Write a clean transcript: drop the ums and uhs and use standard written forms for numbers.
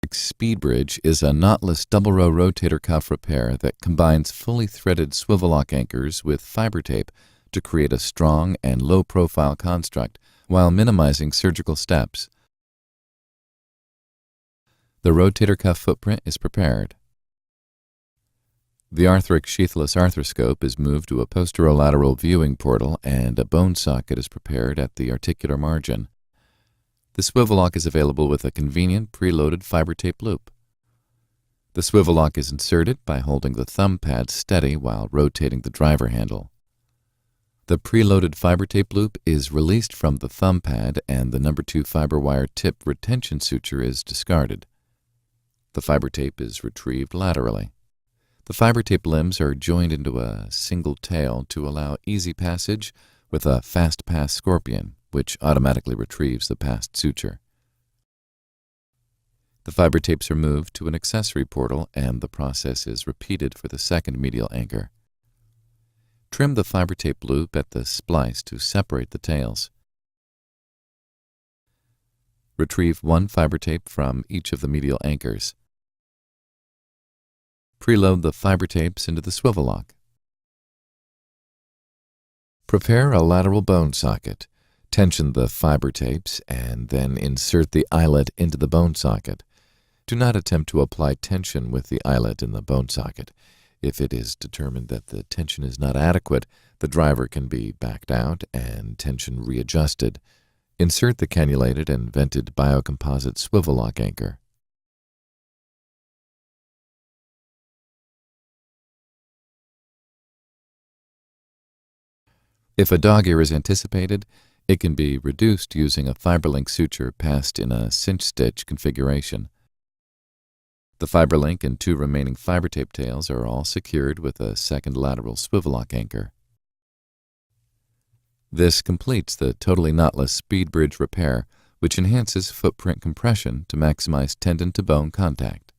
Speed Bridge is a knotless double-row rotator cuff repair that combines fully threaded swivel lock anchors with fiber tape to create a strong and low-profile construct while minimizing surgical steps. The rotator cuff footprint is prepared. The Arthrex sheathless arthroscope is moved to a posterolateral viewing portal and a bone socket is prepared at the articular margin. The swivel lock is available with a convenient preloaded fiber tape loop. The swivel lock is inserted by holding the thumb pad steady while rotating the driver handle. The preloaded fiber tape loop is released from the thumb pad and the number 2 fiber wire tip retention suture is discarded. The fiber tape is retrieved laterally. The fiber tape limbs are joined into a single tail to allow easy passage with a fast pass scorpion, which automatically retrieves the passed suture. The fiber tapes are moved to an accessory portal and the process is repeated for the second medial anchor. Trim the fiber tape loop at the splice to separate the tails. Retrieve one fiber tape from each of the medial anchors. Preload the fiber tapes into the swivel lock. Prepare a lateral bone socket. Tension the fiber tapes and then insert the eyelet into the bone socket. Do not attempt to apply tension with the eyelet in the bone socket. If it is determined that the tension is not adequate, the driver can be backed out and tension readjusted. Insert the cannulated and vented biocomposite swivel lock anchor. If a dog ear is anticipated, it can be reduced using a fiberlink suture passed in a cinch stitch configuration. The fiberlink and 2 remaining fiber tape tails are all secured with a second lateral swivel lock anchor. This completes the totally knotless speed bridge repair, which enhances footprint compression to maximize tendon-to-bone contact.